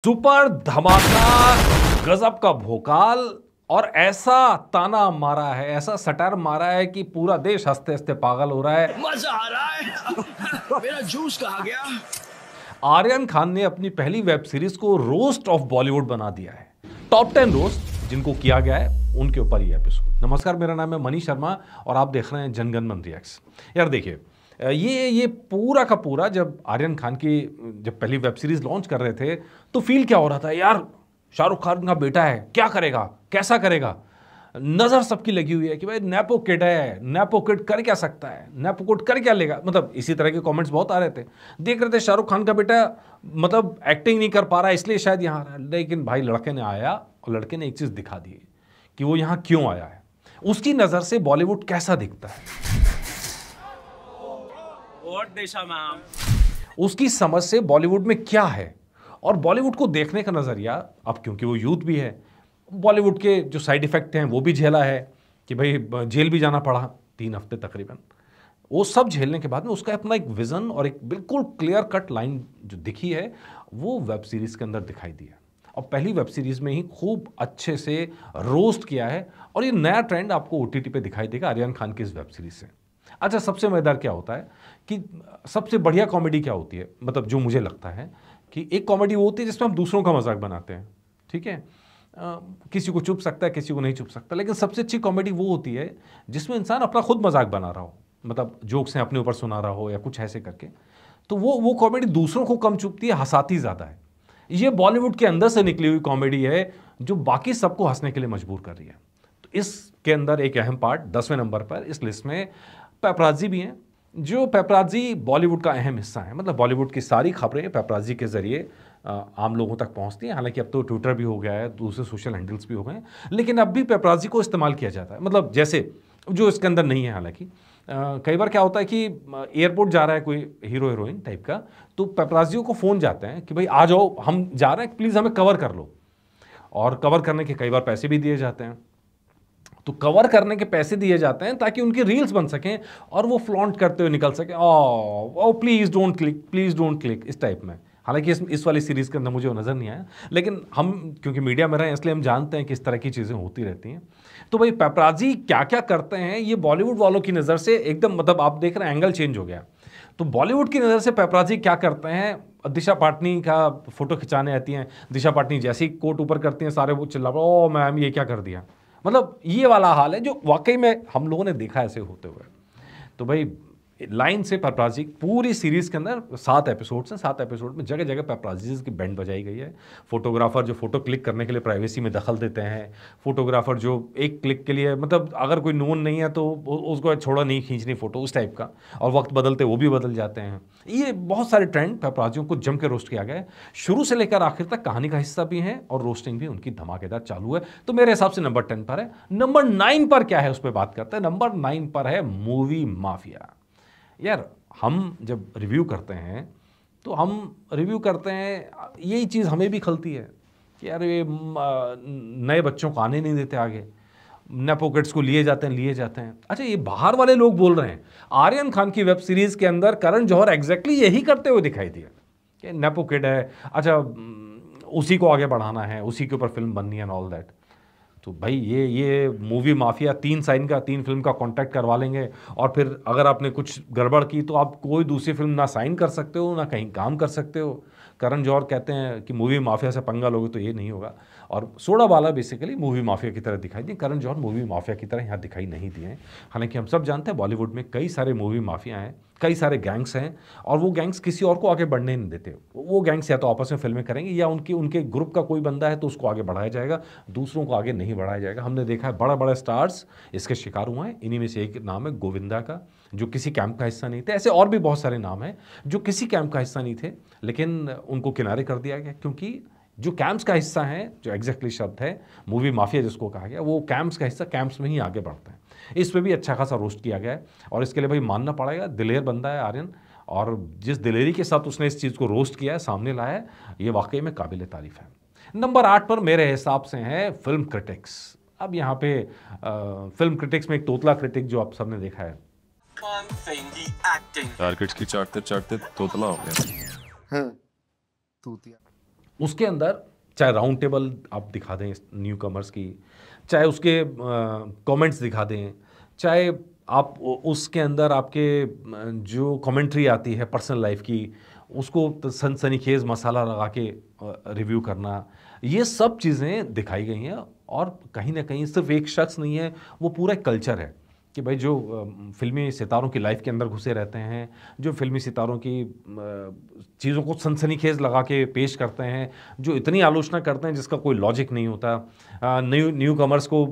Super धमाका, गजब का भोकाल और ऐसा ताना मारा है, ऐसा सटार मारा है कि पूरा देश हंसते हंसते पागल हो रहा है। मजा आ रहा है। मेरा जूस कहाँ गया? आर्यन खान ने अपनी पहली वेब सीरीज को रोस्ट ऑफ बॉलीवुड बना दिया है। टॉप 10 रोस्ट जिनको किया गया है उनके ऊपर ये एपिसोड। नमस्कार, मेरा नाम है मनीष शर्मा और आप देख रहे हैं जनगण मन रिएक्ट्स। यार देखिए, ये पूरा का पूरा जब आर्यन खान की जब पहली वेब सीरीज लॉन्च कर रहे थे तो फील क्या हो रहा था, यार शाहरुख खान का बेटा है, क्या करेगा, कैसा करेगा। नजर सबकी लगी हुई है कि भाई नेपो किड है, नेपो किड कर क्या सकता है, नेपो किड कर क्या लेगा। मतलब इसी तरह के कमेंट्स बहुत आ रहे थे। देख रहे थे शाहरुख खान का बेटा मतलब एक्टिंग नहीं कर पा रहा इसलिए शायद यहाँ आ रहा है। लेकिन भाई लड़के ने आया और लड़के ने एक चीज दिखा दी कि वो यहाँ क्यों आया है। उसकी नजर से बॉलीवुड कैसा दिखता है, उसकी समझ से बॉलीवुड में क्या है और बॉलीवुड को देखने का नजरिया। अब क्योंकि वो यूथ भी है, बॉलीवुड के जो साइड इफेक्ट हैं वो भी झेला है कि भाई जेल भी जाना पड़ा 3 हफ्ते तकरीबन। वो सब झेलने के बाद में उसका अपना एक विजन और एक बिल्कुल क्लियर कट लाइन जो दिखी है वो वेब सीरीज के अंदर दिखाई दी है और पहली वेब सीरीज में ही खूब अच्छे से रोस्ट किया है। और ये नया ट्रेंड आपको ओटीटी पे दिखाई देगा आर्यन खान की इस वेब सीरीज से। अच्छा, सबसे मजेदार क्या होता है कि सबसे बढ़िया कॉमेडी क्या होती है, मतलब जो मुझे लगता है कि एक कॉमेडी वो होती है जिसमें हम दूसरों का मजाक बनाते हैं, ठीक है। किसी को चुप सकता है, किसी को नहीं चुप सकता, लेकिन सबसे अच्छी कॉमेडी वो होती है जिसमें इंसान अपना खुद मजाक बना रहा हो, मतलब जोक्स हैं अपने ऊपर सुना रहा हो या कुछ ऐसे करके। तो वो कॉमेडी दूसरों को कम चुपती है, हंसाती ज़्यादा है। ये बॉलीवुड के अंदर से निकली हुई कॉमेडी है जो बाकी सबको हंसने के लिए मजबूर कर रही है। तो इसके अंदर एक अहम पार्ट 10वें नंबर पर इस लिस्ट में पेपराजी भी हैं। जो पेपराजी बॉलीवुड का अहम हिस्सा है, मतलब बॉलीवुड की सारी खबरें पेपराजी के जरिए आम लोगों तक पहुंचती हैं। हालांकि अब तो ट्विटर भी हो गया है, दूसरे सोशल हैंडल्स भी हो गए हैं, लेकिन अब भी पेपराजी को इस्तेमाल किया जाता है। मतलब जैसे जो इसके अंदर नहीं है, हालांकि कई बार क्या होता है कि एयरपोर्ट जा रहा है कोई हीरो हीरोइन टाइप का, तो पेपराजियों को फ़ोन जाते हैं कि भाई आ जाओ, हम जा रहे हैं, प्लीज़ हमें कवर कर लो। और कवर करने के कई बार पैसे भी दिए जाते हैं। तो कवर करने के पैसे दिए जाते हैं ताकि उनकी रील्स बन सकें और वो फ्लॉन्ट करते हुए निकल सकें, ओ please don't click, please don't click, इस टाइप में। हालांकि इस वाली सीरीज़ के अंदर मुझे वो नज़र नहीं आया, लेकिन हम क्योंकि मीडिया में रहे हैं इसलिए हम जानते हैं कि इस तरह की चीज़ें होती रहती हैं। तो भाई पेपराजी क्या क्या करते हैं ये बॉलीवुड वालों की नज़र से एकदम, मतलब आप देख रहे हैं एंगल चेंज हो गया। तो बॉलीवुड की नज़र से पेपराजी क्या करते हैं, दिशा पाटनी का फोटो खिंचाने आती हैं, दिशा पाटनी जैसे ही कोट ऊपर करती हैं सारे वो चिल्ला पड़े, ओ मैम ये क्या कर दिया। मतलब ये वाला हाल है जो वाकई में हम लोगों ने देखा ऐसे होते हुए। तो भाई लाइन से पेपराजी पूरी सीरीज के अंदर 7 एपिसोड्स हैं, 7 एपिसोड में जगह जगह पेपराजीज की बैंड बजाई गई है। फोटोग्राफर जो फोटो क्लिक करने के लिए प्राइवेसी में दखल देते हैं, फोटोग्राफर जो एक क्लिक के लिए, मतलब अगर कोई नोन नहीं है तो उसको छोड़ा नहीं खींचनी फोटो, उस टाइप का, और वक्त बदलते वो भी बदल जाते हैं। ये बहुत सारे ट्रेंड पेपराजियों को जम के रोस्ट किया गया है। शुरू से लेकर आखिर तक कहानी का हिस्सा भी है और रोस्टिंग भी उनकी धमाकेदार चालू है। तो मेरे हिसाब से नंबर 10 पर है। नंबर 9 पर क्या है उस पर बात करते हैं। नंबर 9 पर है मूवी माफिया। यार हम जब रिव्यू करते हैं तो हम रिव्यू करते हैं, यही चीज़ हमें भी खलती है कि यार ये नए बच्चों को आने नहीं देते आगे, नेपो किड्स को लिए जाते हैं। अच्छा, ये बाहर वाले लोग बोल रहे हैं। आर्यन खान की वेब सीरीज़ के अंदर करण जौहर एग्जैक्टली यही करते हुए दिखाई दिया कि नेपो किड है, अच्छा उसी को आगे बढ़ाना है, उसी के ऊपर फिल्म बननी है एंड ऑल दैट। तो भाई ये मूवी माफिया 3 फिल्म का कॉन्ट्रैक्ट करवा लेंगे और फिर अगर आपने कुछ गड़बड़ की तो आप कोई दूसरी फिल्म ना साइन कर सकते हो ना कहीं काम कर सकते हो। करण जौहर कहते हैं कि मूवी माफिया से पंगा लोगे तो ये नहीं होगा। और सोडा बाला बेसिकली मूवी माफिया की तरह दिखाई दिए, करण जौहर मूवी माफिया की तरह यहाँ दिखाई नहीं दिए हैं। हालांकि हम सब जानते हैं बॉलीवुड में कई सारे मूवी माफिया हैं, कई सारे गैंग्स हैं और वो गैंग्स किसी और को आगे बढ़ने नहीं देते। वो गैंग्स या तो आपस में फिल्में करेंगे या उनके ग्रुप का कोई बंदा है तो उसको आगे बढ़ाया जाएगा, दूसरों को आगे नहीं बढ़ाया जाएगा। हमने देखा है बड़ा बड़ा स्टार्स इसके शिकार हुए हैं। इन्हीं में से एक नाम है गोविंदा का, जो किसी कैंप का हिस्सा नहीं थे। ऐसे और भी बहुत सारे नाम हैं जो किसी कैंप का हिस्सा नहीं थे लेकिन उनको किनारे कर दिया गया, क्योंकि जो कैंप्स का हिस्सा है, जो एग्जैक्टली शब्द है मूवी माफिया जिसको कहा गया, वो कैंप्स का हिस्सा कैंप्स में ही आगे बढ़ता है। इस पे भी अच्छा खासा रोस्ट किया गया है और इसके लिए भाई मानना पड़ेगा, दिलेर बंदा है आर्यन, और जिस दिलेरी के साथ उसने इस चीज़ को रोस्ट किया है, सामने लाया है, ये वाकई में काबिल तारीफ है। नंबर 8 पर मेरे हिसाब से है फिल्म क्रिटिक्स। अब यहाँ पे फिल्म क्रिटिक्स में एक तोतला क्रिटिक जो आप सबने देखा है, टारगेट्स की चाटते चाटते तोतला हो गया। हाँ, तूतिया। उसके अंदर चाहे राउंड टेबल आप दिखा दें न्यू कमर्स की, चाहे उसके कमेंट्स दिखा दें, चाहे आप उसके अंदर आपके जो कमेंट्री आती है पर्सनल लाइफ की, उसको सनसनीखेज मसाला लगा के रिव्यू करना, ये सब चीज़ें दिखाई गई हैं। और कहीं ना कहीं सिर्फ एक शख्स नहीं है, वो पूरा एक कल्चर है कि भाई जो फिल्मी सितारों की लाइफ के अंदर घुसे रहते हैं, जो फिल्मी सितारों की चीज़ों को सनसनीखेज लगा के पेश करते हैं, जो इतनी आलोचना करते हैं जिसका कोई लॉजिक नहीं होता। न्यू कमर्स को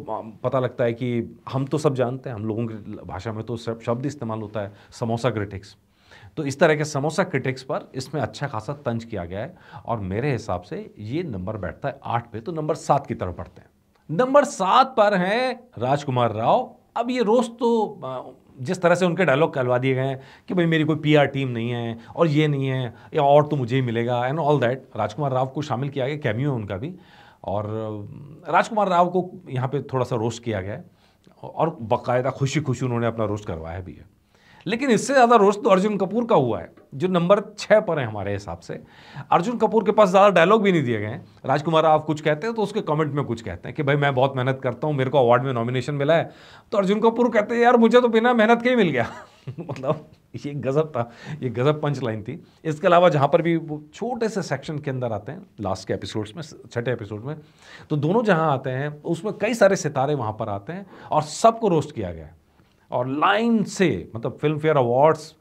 पता लगता है कि हम तो सब जानते हैं, हम लोगों की भाषा में तो शब्द इस्तेमाल होता है समोसा क्रिटिक्स। तो इस तरह के समोसा क्रिटिक्स पर इसमें अच्छा खासा तंज किया गया है और मेरे हिसाब से ये नंबर बैठता है 8 पे। तो नंबर 7 की तरफ बढ़ते हैं। नंबर 7 पर हैं राजकुमार राव। अब ये रोज तो जिस तरह से उनके डायलॉग कहलवा दिए गए हैं कि भाई मेरी कोई पीआर टीम नहीं है और ये नहीं है या और तो मुझे ही मिलेगा एंड ऑल दैट, राजकुमार राव को शामिल किया गया, कैमियो है उनका भी, और राजकुमार राव को यहाँ पे थोड़ा सा रोस्ट किया गया है और बाकायदा खुशी खुशी उन्होंने अपना रोस्ट करवाया भी है। लेकिन इससे ज़्यादा रोस्ट तो अर्जुन कपूर का हुआ है जो नंबर 6 पर है हमारे हिसाब से। अर्जुन कपूर के पास ज़्यादा डायलॉग भी नहीं दिए गए हैं। राजकुमार राव कुछ कहते हैं तो उसके कमेंट में कुछ कहते हैं कि भाई मैं बहुत मेहनत करता हूँ, मेरे को अवार्ड में नॉमिनेशन मिला है, तो अर्जुन कपूर कहते हैं यार मुझे तो बिना मेहनत के ही मिल गया। मतलब ये गजब था, ये गजब पंच लाइन थी। इसके अलावा जहाँ पर भी वो छोटे से सेक्शन के अंदर आते हैं लास्ट के एपिसोड्स में, 6ठे एपिसोड में, तो दोनों जहाँ आते हैं उसमें कई सारे सितारे वहाँ पर आते हैं और सबको रोस्ट किया गया है। और लाइन से मतलब फिल्म फेयर अवार्ड्स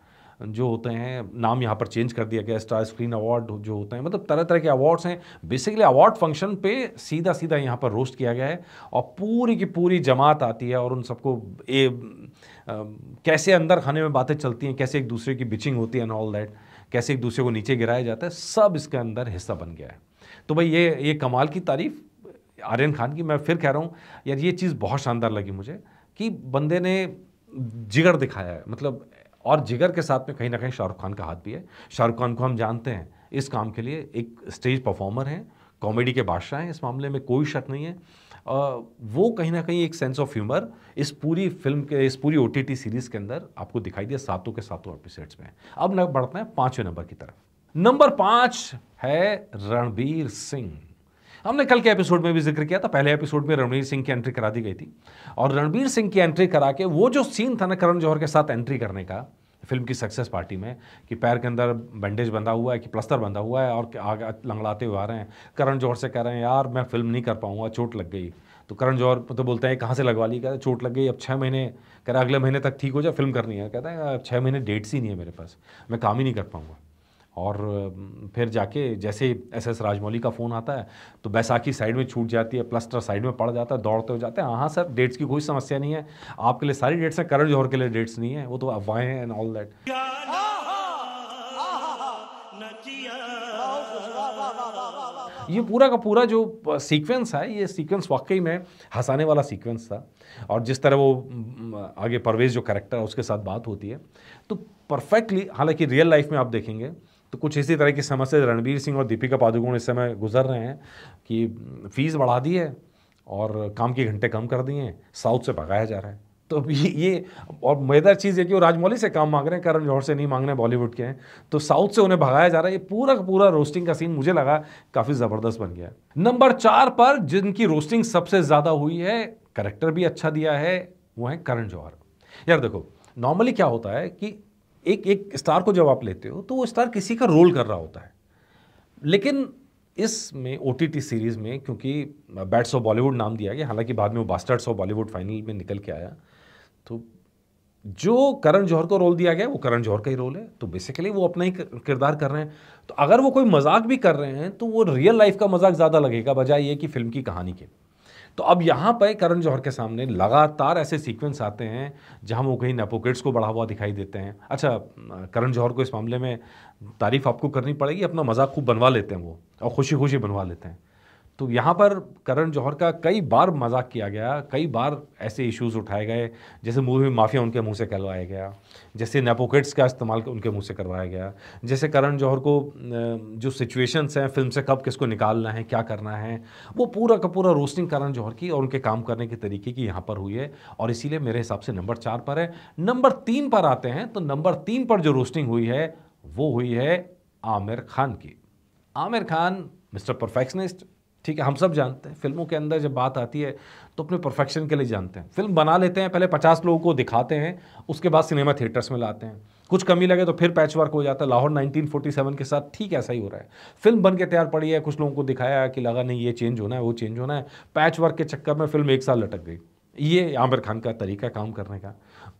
जो होते हैं, नाम यहाँ पर चेंज कर दिया गया, स्टार स्क्रीन अवार्ड जो होते हैं, मतलब तरह तरह के अवार्ड्स हैं। बेसिकली अवार्ड फंक्शन पे सीधा सीधा यहाँ पर रोस्ट किया गया है और पूरी की पूरी जमात आती है और उन सबको कैसे अंदर खाने में बातें चलती हैं, कैसे एक दूसरे की बिचिंग होती है एंड ऑल दैट, कैसे एक दूसरे को नीचे गिराया जाता है, सब इसके अंदर हिस्सा बन गया है। तो भाई ये कमाल की तारीफ आर्यन खान की। मैं फिर कह रहा हूँ यार, ये चीज़ बहुत शानदार लगी मुझे कि बंदे ने जिगर दिखाया है, मतलब, और जिगर के साथ में कहीं ना कहीं शाहरुख खान का हाथ भी है। शाहरुख खान को हम जानते हैं इस काम के लिए एक स्टेज परफॉर्मर हैं, कॉमेडी के बादशाह हैं, इस मामले में कोई शक नहीं है। वो कहीं ना कहीं एक सेंस ऑफ ह्यूमर इस पूरी फिल्म के, इस पूरी ओटीटी सीरीज़ के अंदर आपको दिखाई दिया सातों के सातों एपिसोड्स में। अब न बढ़ते हैं 5वें नंबर की तरफ। नंबर 5 है रणवीर सिंह। हमने कल के एपिसोड में भी जिक्र किया था, पहले एपिसोड में रणवीर सिंह की एंट्री करा दी गई थी और रणवीर सिंह की एंट्री करा के वो जो सीन था ना करण जौहर के साथ एंट्री करने का फिल्म की सक्सेस पार्टी में, कि पैर के अंदर बैंडेज बंधा हुआ है कि प्लास्टर बंधा हुआ है और आगे लंगड़ाते हुए आ रहे हैं, करण जौहर से कह रहे हैं यार मैं फिल्म नहीं कर पाऊंगा, चोट लग गई। तो करण जौहर तो बोलते हैं कहाँ से लगवा ली, कहता है चोट लग गई, अब 6 महीने, कह रहा अगले महीने तक ठीक हो जाए, फिल्म करनी है। कहता है 6 महीने डेट्स ही नहीं है मेरे पास, मैं काम ही नहीं कर पाऊँगा। और फिर जाके जैसे एसएस राजमौली का फ़ोन आता है तो बैसाखी साइड में छूट जाती है, प्लास्टर साइड में पड़ जाता है, दौड़ते हो जाते हैं। हाँ सर, डेट्स की कोई समस्या नहीं है, आपके लिए सारी डेट्स हैं, करण जौहर के लिए डेट्स नहीं है, वो तो अफवाहें हैं एंड ऑल दैट। ये पूरा का पूरा जो सीक्वेंस है, ये सीक्वेंस वाकई में हंसाने वाला सीक्वेंस था। और जिस तरह वो आगे परवेज जो कैरेक्टर है उसके साथ बात होती है तो परफेक्टली, हालांकि रियल लाइफ में आप देखेंगे तो कुछ इसी तरह की समस्या रणवीर सिंह और दीपिका पादुकोण इस समय गुजर रहे हैं कि फीस बढ़ा दी है और काम के घंटे कम कर दिए हैं, साउथ से भगाया जा रहा है। तो ये और मजेदार चीज़ है कि वो राजमौली से काम मांग रहे हैं, करण जौहर से नहीं मांग रहे हैं, बॉलीवुड के हैं, तो साउथ से उन्हें भगाया जा रहा है। ये पूरा का पूरा रोस्टिंग का सीन मुझे लगा काफ़ी ज़बरदस्त बन गया है। नंबर 4 पर जिनकी रोस्टिंग सबसे ज़्यादा हुई है, करेक्टर भी अच्छा दिया है, वो है करण जौहर। यार देखो, नॉर्मली क्या होता है कि एक स्टार को जब आप लेते हो तो वो स्टार किसी का रोल कर रहा होता है, लेकिन इसमें ओटीटी सीरीज़ में क्योंकि बैट्स ऑफ बॉलीवुड नाम दिया गया, हालांकि बाद में वो बास्टर्ड्स ऑफ बॉलीवुड फाइनल में निकल के आया, तो जो करण जौहर को रोल दिया गया वो करण जौहर का ही रोल है, तो बेसिकली वो अपना ही किरदार कर रहे हैं। तो अगर वो कोई मजाक भी कर रहे हैं तो वो रियल लाइफ का मजाक ज़्यादा लगेगा बजाय ये कि फिल्म की कहानी के। तो अब यहाँ पर करण जौहर के सामने लगातार ऐसे सीक्वेंस आते हैं जहाँ वो कहीं नेपोकिड्स को बढ़ा हुआ दिखाई देते हैं। अच्छा, करण जौहर को इस मामले में तारीफ आपको करनी पड़ेगी, अपना मजाक खूब बनवा लेते हैं वो और खुशी खुशी बनवा लेते हैं। तो यहाँ पर करण जौहर का कई बार मजाक किया गया, कई बार ऐसे इश्यूज़ उठाए गए, जैसे मूवी माफिया उनके मुंह से करवाया गया, जैसे नेपोकिड्स का इस्तेमाल उनके मुंह से करवाया गया, जैसे करण जौहर को जो सिचुएशंस हैं फिल्म से कब किसको निकालना है, क्या करना है, वो पूरा का पूरा रोस्टिंग करण जौहर की और उनके काम करने के तरीके की यहाँ पर हुई है और इसीलिए मेरे हिसाब से नंबर 4 पर है। नंबर 3 पर आते हैं तो नंबर 3 पर जो रोस्टिंग हुई है वो हुई है आमिर खान की। आमिर खान मिस्टर परफेक्शनिस्ट, ठीक है, हम सब जानते हैं फिल्मों के अंदर जब बात आती है तो अपने परफेक्शन के लिए जानते हैं। फिल्म बना लेते हैं, पहले 50 लोगों को दिखाते हैं, उसके बाद सिनेमा थिएटर्स में लाते हैं, कुछ कमी लगे तो फिर पैच वर्क हो जाता है। लाहौर 1947 के साथ ठीक ऐसा ही हो रहा है। फिल्म बन के तैयार पड़ी है, कुछ लोगों को दिखाया कि लगा नहीं ये चेंज होना है, वो चेंज होना है, पैच वर्क के चक्कर में फिल्म 1 साल लटक गई। ये आमिर खान का तरीका काम करने का।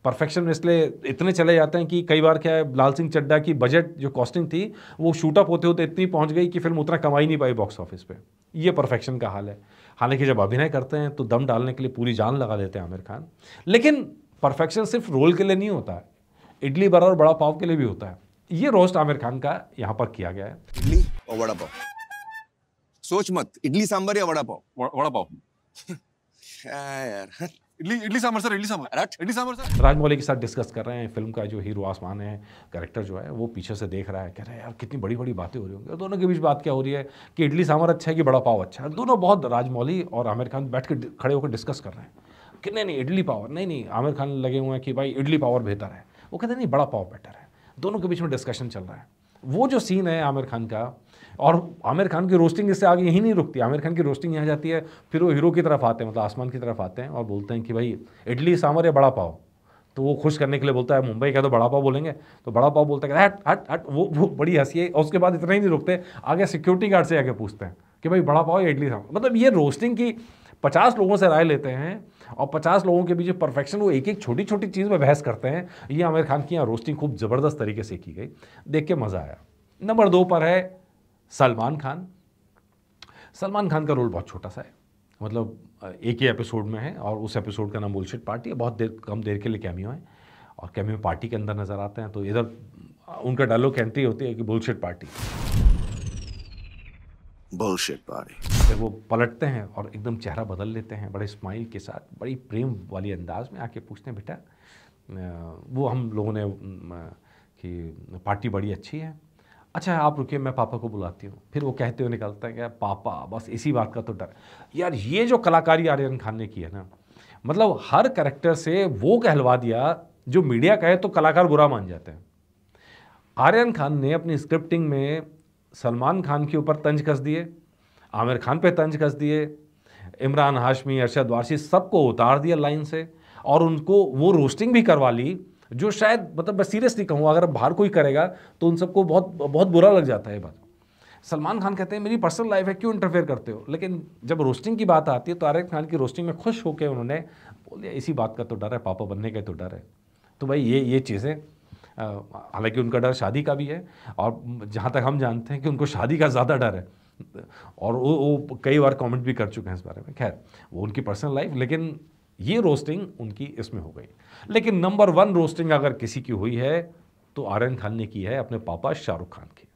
परफेक्शन में इसलिए इतने चले जाते हैं कि कई बार क्या है, लाल सिंह चड्ढा की बजट जो कॉस्टिंग थी वो शूटअप होते होते इतनी पहुंच गई कि फिल्म उतना कमाई नहीं पाई बॉक्स ऑफिस पे। ये परफेक्शन का हाल है। हालांकि जब अभिनय करते हैं तो दम डालने के लिए पूरी जान लगा देते हैं आमिर खान, लेकिन परफेक्शन सिर्फ रोल के लिए नहीं होता है, इडली बड़ा और बड़ा पाव के लिए भी होता है। ये रोस्ट आमिर खान का यहाँ पर किया गया है। इडली और वड़ा पाव, सोच मत, इडली सांभर या वड़ा पाव। वड़ा पाव। क्या यार, इडली सांभर सर, इडली सांभर सर। राजमौली के साथ डिस्कस कर रहे हैं। फिल्म का जो हीरो आसमान है, कैरेक्टर जो है वो पीछे से देख रहा है, कह रहा है यार कितनी बड़ी बड़ी बातें हो रही होंगी। और दोनों के बीच बात क्या हो रही है कि इडली सांभर अच्छा है कि बड़ा पाव अच्छा है। दोनों बहुत, राजमौली और आमिर खान बैठ के खड़े होकर डिस्कस कर रहे हैं कि नहीं इडली पावर, नहीं आमिर खान लगे हुए हैं कि भाई इडली पावर बेहतर है, वो कहते हैं नहीं बड़ा पाव बेटर है। दोनों के बीच में डिस्कशन चल रहा है। वो जो सीन है आमिर खान का, और आमिर खान की रोस्टिंग इससे आगे यहीं नहीं रुकती। आमिर खान की रोस्टिंग यहाँ जाती है, फिर वो हीरो की तरफ आते हैं, मतलब आसमान की तरफ आते हैं और बोलते हैं कि भाई इडली सांभर या बड़ा पाव। तो वो खुश करने के लिए बोलता है मुंबई का तो बड़ा पाव बोलेंगे, तो बड़ा पाव बोलता है हट हट हट। वो बड़ी हंसी है। और उसके बाद इतना ही नहीं रुकते, आगे सिक्योरिटी गार्ड से आके पूछते हैं कि भाई बड़ा पाव या इडली सांभर। मतलब ये रोस्टिंग की 50 लोगों से राय लेते हैं और 50 लोगों के बीच परफेक्शन वो एक एक छोटी छोटी चीज़ में बहस करते हैं। ये आमिर खान की यहाँ रोस्टिंग खूब ज़बरदस्त तरीके से की गई, देख के मज़ा आया। नंबर 2 पर है सलमान खान। सलमान खान का रोल बहुत छोटा सा है, मतलब एक ही एपिसोड में है और उस एपिसोड का नाम बुलशिट पार्टी है। बहुत कम देर के लिए कैमियो है और कैमियो पार्टी के अंदर नज़र आते हैं। तो इधर उनका डायलॉग एंट्री होती है कि बुलशिट पार्टी, बुलशिट पार्टी। फिर वो पलटते हैं और एकदम चेहरा बदल लेते हैं, बड़े स्माइल के साथ, बड़ी प्रेम वाली अंदाज में आके पूछते हैं बेटा वो हम लोगों ने कि पार्टी बड़ी अच्छी है, अच्छा आप रुकिए मैं पापा को बुलाती हूँ। फिर वो कहते हुए निकलता है कि पापा, बस इसी बात का तो डर। यार ये जो कलाकारी आर्यन खान ने की है ना, मतलब हर कैरेक्टर से वो कहलवा दिया जो मीडिया कहे तो कलाकार बुरा मान जाते हैं। आर्यन खान ने अपनी स्क्रिप्टिंग में सलमान खान के ऊपर तंज कस दिए, आमिर खान पे तंज कस दिए, इमरान हाशमी, अरशद वारसी सबको उतार दिया लाइन से, और उनको वो रोस्टिंग भी करवा ली जो शायद, मतलब मैं सीरियसली कहूँ, अगर बाहर कोई करेगा तो उन सबको बहुत बहुत बुरा लग जाता है ये बात। सलमान खान कहते हैं मेरी पर्सनल लाइफ है, क्यों इंटरफेयर करते हो। लेकिन जब रोस्टिंग की बात आती है तो आर्यन खान की रोस्टिंग में खुश होकर उन्होंने बोल दिया इसी बात का तो डर है, पापा बनने का तो डर है। तो भाई ये चीज़ें, हालांकि उनका डर शादी का भी है और जहाँ तक हम जानते हैं कि उनको शादी का ज़्यादा डर है, और वो कई बार कमेंट भी कर चुके हैं इस बारे में। खैर वो उनकी पर्सनल लाइफ, लेकिन ये रोस्टिंग उनकी इसमें हो गई। लेकिन नंबर 1 रोस्टिंग अगर किसी की हुई है तो आर्यन खान ने की है अपने पापा शाहरुख खान की।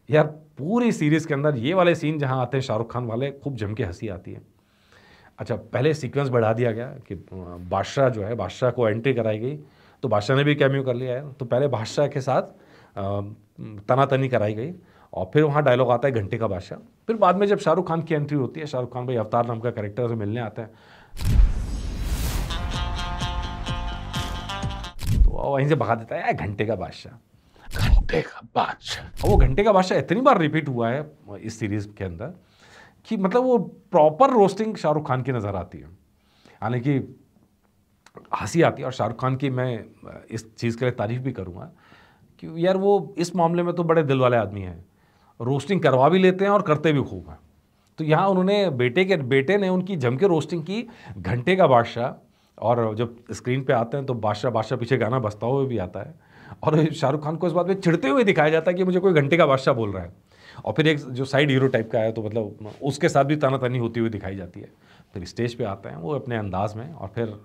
यार पूरी सीरीज़ के अंदर ये वाले सीन जहाँ आते हैं शाहरुख खान वाले, खूब जम के हंसी आती है। अच्छा, पहले सीक्वेंस बढ़ा दिया गया कि बादशाह जो है, बादशाह को एंट्री कराई गई, तो बादशाह ने भी कैमियो कर लिया है। तो पहले बादशाह के साथ तनातनी कराई गई और फिर वहाँ डायलॉग आता है घंटे का बादशाह। फिर बाद में जब शाहरुख खान की एंट्री होती है, शाहरुख खान भाई अवतार नाम का कैरेक्टर से मिलने आते हैं, तो वहीं से भगा देता है घंटे का बादशाह, घंटे का बादशाह। वो घंटे का बादशाह इतनी बार रिपीट हुआ है इस सीरीज के अंदर कि मतलब वो प्रॉपर रोस्टिंग शाहरुख खान की नज़र आती है। हालांकि हंसी आती है, और शाहरुख खान की मैं इस चीज़ के लिए तारीफ़ भी करूँगा कि यार वो इस मामले में तो बड़े दिल वाले आदमी हैं, रोस्टिंग करवा भी लेते हैं और करते भी खूब हैं। तो यहाँ उन्होंने बेटे ने उनकी जम के रोस्टिंग की घंटे का बादशाह, और जब स्क्रीन पे आते हैं तो बादशाह पीछे गाना बजता हुआ भी आता है, और शाहरुख खान को इस बात पे चिढ़ते हुए दिखाया जाता है कि मुझे कोई घंटे का बादशाह बोल रहा है। और फिर एक जो साइड हीरो टाइप का है तो मतलब उसके साथ भी तानातानी होती हुई दिखाई जाती है। फिर स्टेज पे आते हैं वो अपने अंदाज में, और फिर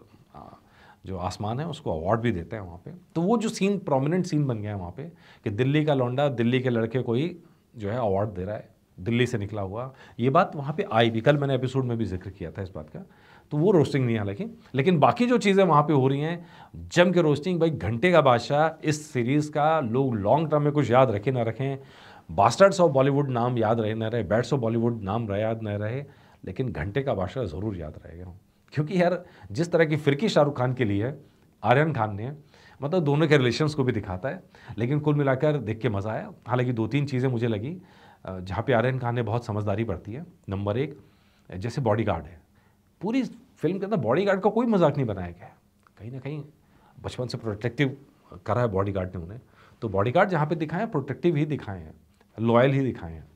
जो आसमान है उसको अवार्ड भी देते हैं वहाँ पे। तो वो जो सीन प्रोमिनेंट सीन बन गया है वहाँ पे कि दिल्ली का लौंडा दिल्ली के लड़के को ही जो है अवार्ड दे रहा है, दिल्ली से निकला हुआ। ये बात वहाँ पे आई भी, कल मैंने एपिसोड में भी जिक्र किया था इस बात का। तो वो रोस्टिंग नहीं है हालांकि, लेकिन बाकी जो चीज़ें वहाँ पे हो रही हैं जम के रोस्टिंग। भाई घंटे का बादशाह इस सीरीज़ का लोग लॉन्ग टर्म में कुछ याद रखें ना रखें, बास्टर्ड्स ऑफ बॉलीवुड नाम याद रहे ना रहे, बैट्स ऑफ बॉलीवुड नाम याद न रहे, लेकिन घंटे का बादशाह ज़रूर याद रहेगा। क्योंकि यार जिस तरह की फिरकी शाहरुख खान के लिए है आर्यन खान ने, मतलब दोनों के रिलेशंस को भी दिखाता है। लेकिन कुल मिलाकर देख के मज़ा आया। हालांकि 2-3 चीज़ें मुझे लगी जहाँ पे आर्यन खान ने बहुत समझदारी बरती है। नंबर एक, जैसे बॉडीगार्ड है, पूरी फिल्म के अंदर बॉडीगार्ड का कोई मजाक नहीं बनाया गया है। कहीं ना कहीं बचपन से प्रोटेक्टिव करा है बॉडीगार्ड ने उन्हें, तो बॉडीगार्ड जहाँ पे दिखाए हैं प्रोटेक्टिव ही दिखाए हैं, लॉयल ही दिखाए हैं।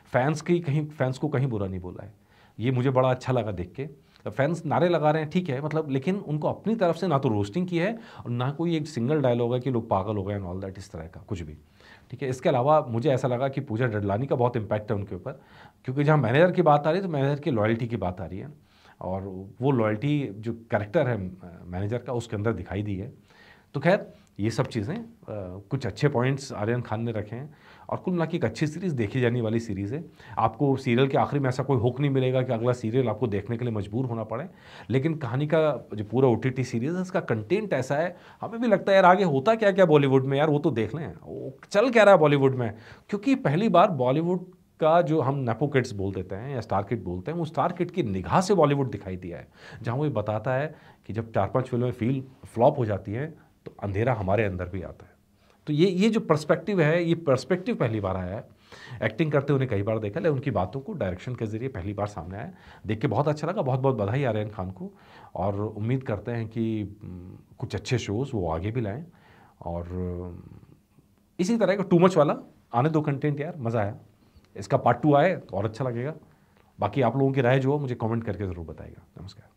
फैंस को कहीं बुरा नहीं बोला है। ये मुझे बड़ा अच्छा लगा देख के। फैंस नारे लगा रहे हैं, ठीक है, मतलब, लेकिन उनको अपनी तरफ से ना तो रोस्टिंग की है और ना कोई एक सिंगल डायलॉग है कि लोग पागल हो गए एंड ऑल दैट, इस तरह का कुछ भी, ठीक है। इसके अलावा मुझे ऐसा लगा कि पूजा डडलानी का बहुत इम्पैक्ट है उनके ऊपर, क्योंकि जहाँ मैनेजर की बात आ रही है तो मैनेजर की लॉयल्टी की बात आ रही है, और वो लॉयल्टी जो कैरेक्टर है मैनेजर का उसके अंदर दिखाई दी है। तो खैर ये सब चीज़ें कुछ अच्छे पॉइंट्स आर्यन खान ने रखे हैं, और कुल मिला के एक अच्छी सीरीज़, देखी जाने वाली सीरीज़ है। आपको सीरियल के आखिरी में ऐसा कोई हुक नहीं मिलेगा कि अगला सीरियल आपको देखने के लिए मजबूर होना पड़े, लेकिन कहानी का जो पूरा OTT सीरीज़ है इसका कंटेंट ऐसा है, हमें भी लगता है यार आगे होता क्या क्या बॉलीवुड में, यार वो तो देख लें वो चल क्या रहा है बॉलीवुड में। क्योंकि पहली बार बॉलीवुड का जो हम नेपो किड्स बोल देते हैं या स्टार किड बोलते हैं, वो स्टार किड की निगाह से बॉलीवुड दिखाई दिया है, जहाँ वो ये बताता है कि जब 4-5 फिल्में फ्लॉप हो जाती हैं तो अंधेरा हमारे अंदर भी आता है। तो ये जो पर्सपेक्टिव है, ये पर्सपेक्टिव पहली बार आया है। एक्टिंग करते उन्हें कई बार देखा, लेकिन उनकी बातों को डायरेक्शन के जरिए पहली बार सामने आया। देख के बहुत अच्छा लगा। बहुत बहुत बधाई आर्यन खान को, और उम्मीद करते हैं कि कुछ अच्छे शोज़ वो आगे भी लाएं, और इसी तरह का टू मच वाला आने दो कंटेंट, यार मज़ा आया। इसका पार्ट 2 आए तो और अच्छा लगेगा। बाकी आप लोगों की राय जो हो मुझे कमेंट करके ज़रूर बताइएगा। नमस्कार।